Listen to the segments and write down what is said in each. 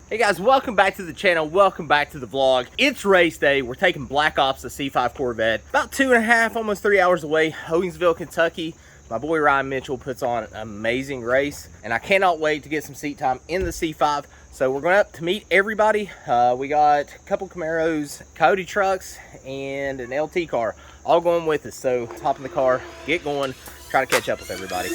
Hey guys, welcome back to the channel. Welcome back to the vlog. It's race day. We're taking Black Ops, the C5 Corvette. About 2.5, almost 3 hours away, Hogansville, Kentucky. My boy Ryan Mitchell puts on an amazing race, and I cannot wait to get some seat time in the C5. So we're going up to meet everybody. We got a couple Camaros, Coyote trucks, and an LT car, all going with us. So hop in the car, get going, try to catch up with everybody.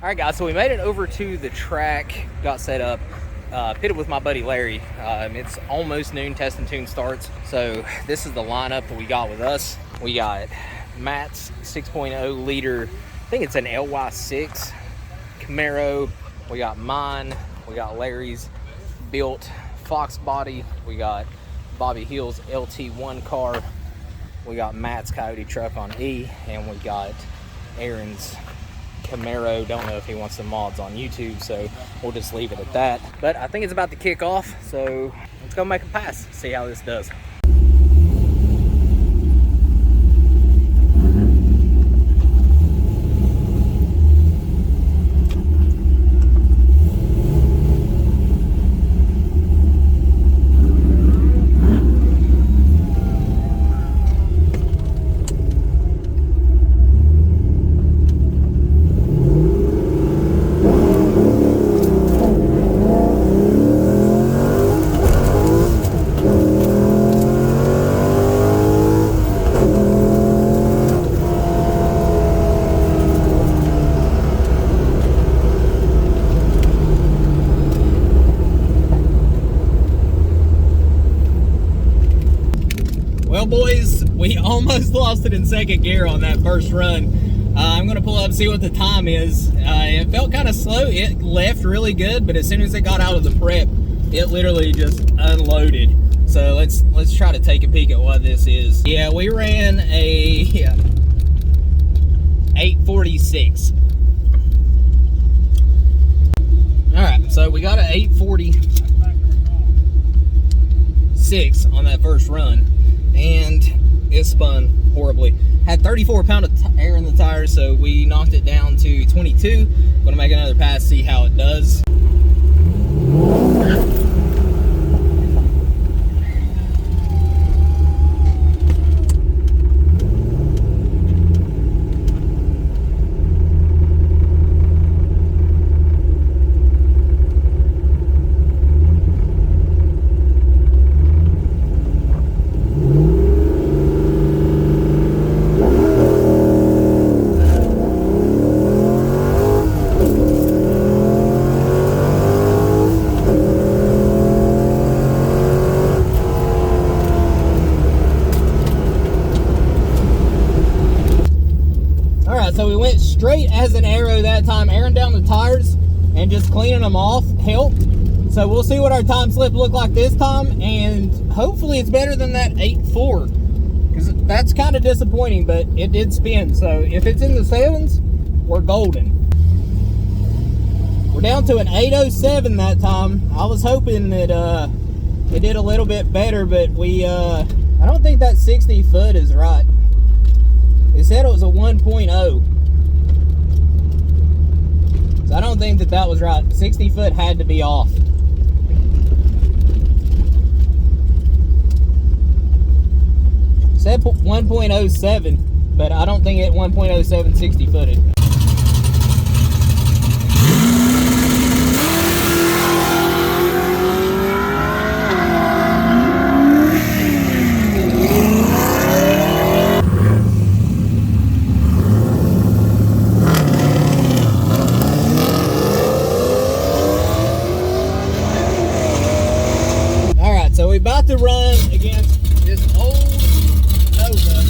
Alright guys, so we made it over to the track, got set up, pitted with my buddy Larry. It's almost noon, test and tune starts. So this is the lineup that we got with us. We got Matt's 6.0 liter, I think it's an LY6 Camaro. We got mine, we got Larry's built Fox body, we got Bobby Hill's LT1 car, we got Matt's Coyote truck on E, and we got Aaron's Camaro. Don't know if he wants some mods on YouTube, so we'll just leave it at that. But I think it's about to kick off, so let's go make a pass, see how this does. Well boys, we almost lost it in second gear on that first run. I'm going to pull up and see what the time is. It felt kind of slow. It left really good, but as soon as it got out of the prep, it literally just unloaded. So let's try to take a peek at what this is. Yeah, we ran a 846. Alright, so we got an 846 on that first run. And it spun horribly. Had 34 pounds of air in the tires, so we knocked it down to 22. Gonna make another pass, see how it does. So we went straight as an arrow that time, airing down the tires and just cleaning them off helped. So we'll see what our time slip look like this time, and hopefully it's better than that 8.4, because that's kind of disappointing, but it did spin. So if it's in the 7s, we're golden. We're down to an 8.07 that time. I was hoping that it did a little bit better, but I don't think that 60 foot is right. It said it was a 1.0. So I don't think that was right. 60 foot had to be off. It said 1.07, but I don't think it 1.07 60 footed. we're about to run against this old Nova.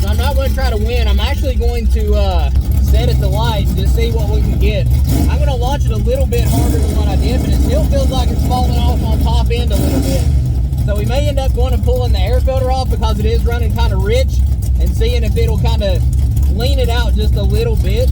So I'm not going to try to win. I'm actually going to set it to light and just see what we can get. I'm going to launch it a little bit harder than what I did, but it still feels like it's falling off on top end a little bit. So we may end up going and pulling the air filter off because it is running kind of rich, and seeing if it'll kind of lean it out just a little bit.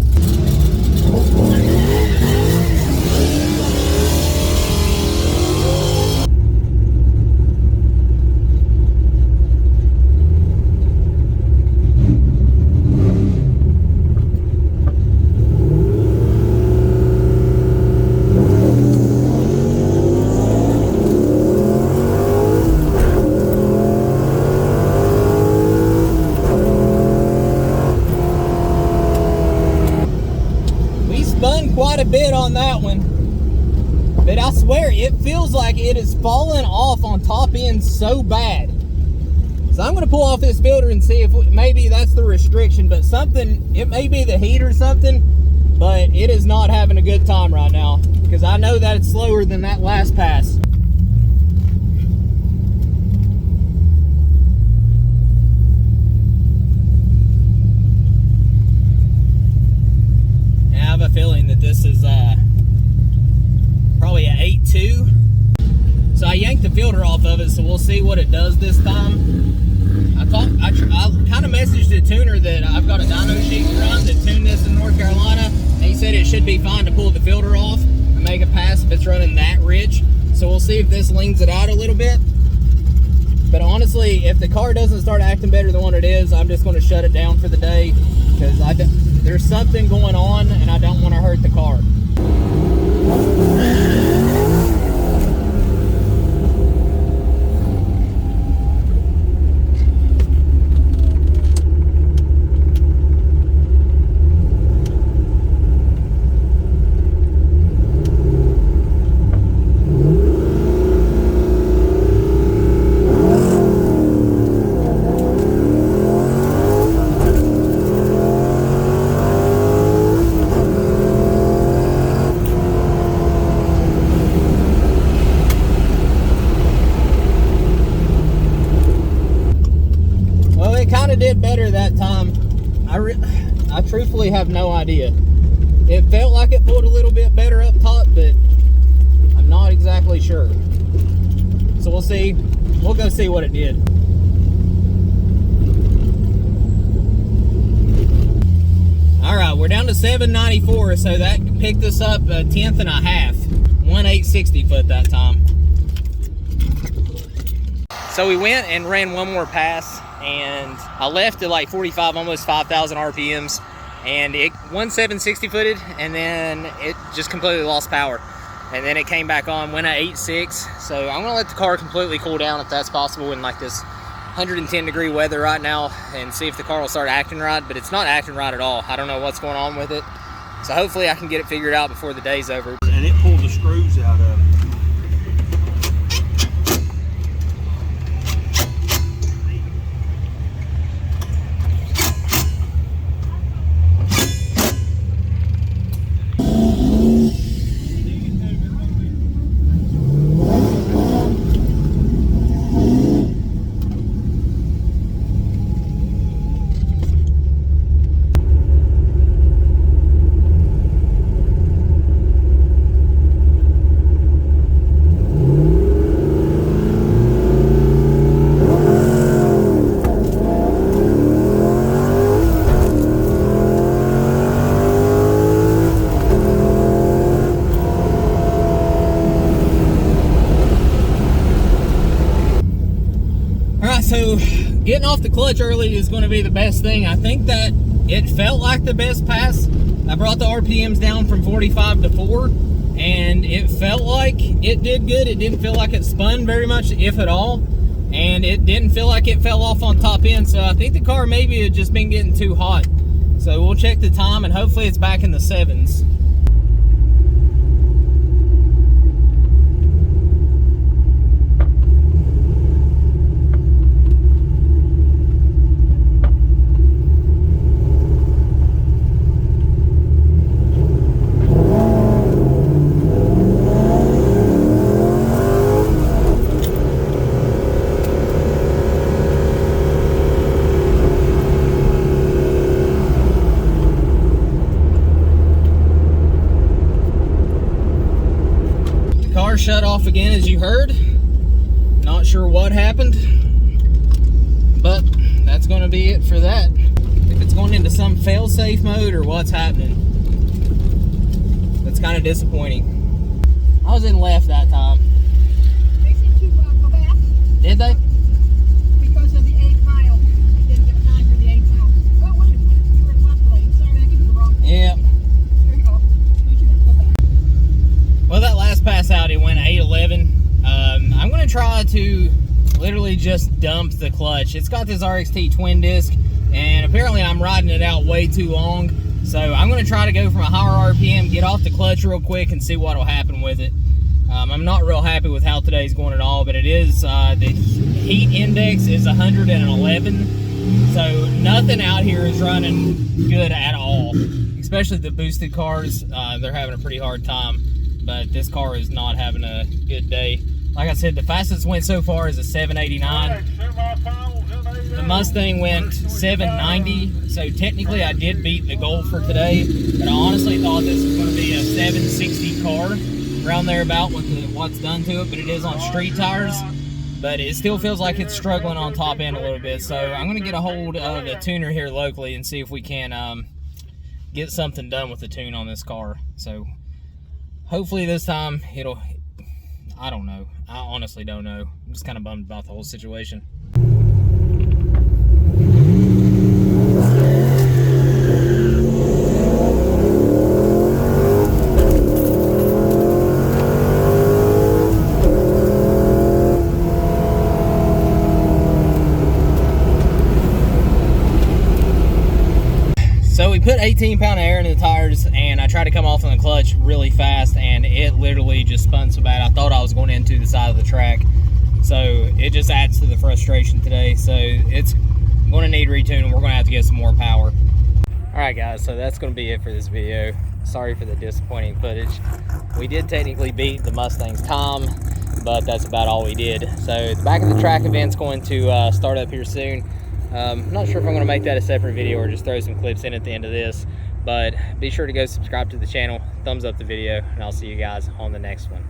Quite a bit on that one, but I swear it feels like it is falling off on top end so bad. So I'm going to pull off this filter and see if maybe that's the restriction, but something, it may be the heat or something, but it is not having a good time right now because I know that it's slower than that last pass. I have a feeling that this is probably an 8.2. So I yanked the filter off of it, so we'll see what it does this time. I kind of messaged the tuner that I've got a dyno sheet run that tuned this in North Carolina, and he said it should be fine to pull the filter off and make a pass if it's running that rich. So we'll see if this leans it out a little bit. But honestly, if the car doesn't start acting better than what it is, I'm just going to shut it down for the day because there's something going on and I don't want to hurt the car. Did better that time. I truthfully have no idea. It felt like it pulled a little bit better up top, but I'm not exactly sure. So we'll see. We'll go see what it did. All right, we're down to 794, so that picked us up a tenth and a half. 1.860 foot that time. So we went and ran one more pass, and I left at like 45, almost 5,000 RPMs, and it 1.760 footed, and then it just completely lost power. And then it came back on, went at 8.6. So I'm gonna let the car completely cool down if that's possible in like this 110 degree weather right now, and see if the car will start acting right, but it's not acting right at all. I don't know what's going on with it. So hopefully I can get it figured out before the day's over. And it pulled the screws out of it. So getting off the clutch early is going to be the best thing. I think that it felt like the best pass. I brought the RPMs down from 45 to 4, and it felt like it did good. It didn't feel like it spun very much, if at all, and it didn't feel like it fell off on top end. So I think the car maybe had just been getting too hot. So we'll check the time, and hopefully it's back in the 7s. shut off again, as you heard. Not sure what happened, but that's going to be it for that. If it's going into some fail-safe mode or what's happening, that's kind of disappointing. I was in left that time. They said to go back. Did they? Because of the 8th mile. You didn't get time for the 8th mile. Oh, wait a minute. You were in left lane. Sorry, I gave you the wrong thing. Yeah. There you go. You should have to go back. Well, that last pass out, it went 8:11. I'm going to try to literally just dump the clutch. It's got this RXT twin disc, and apparently I'm riding it out way too long. So I'm going to try to go from a higher RPM, get off the clutch real quick, and see what will happen with it. I'm not real happy with how today's going at all, but it is, the heat index is 111. So nothing out here is running good at all, especially the boosted cars. They're having a pretty hard time, but this car is not having a good day. Like I said, the fastest went so far is a 789. The Mustang went 790, so technically I did beat the goal for today, but I honestly thought this was going to be a 760 car, around there about with what's done to it, but it is on street tires. But it still feels like it's struggling on top end a little bit, so I'm going to get a hold of a tuner here locally and see if we can get something done with the tune on this car. So hopefully this time it'll, I don't know. I honestly don't know. I'm just kind of bummed about the whole situation. So we put 18-pound air in the tires, and I tried to come off on the clutch really fast, and it literally just spun so bad I thought I was going into the side of the track. So it just adds to the frustration today. So it's going to need retuning. We're going to have to get some more power. All right, guys, so that's going to be it for this video. Sorry for the disappointing footage. We did technically beat the Mustang's time, but that's about all we did. So the back of the track event's going to start up here soon. I'm not sure if I'm going to make that a separate video or just throw some clips in at the end of this, but be sure to go subscribe to the channel, thumbs up the video, and I'll see you guys on the next one.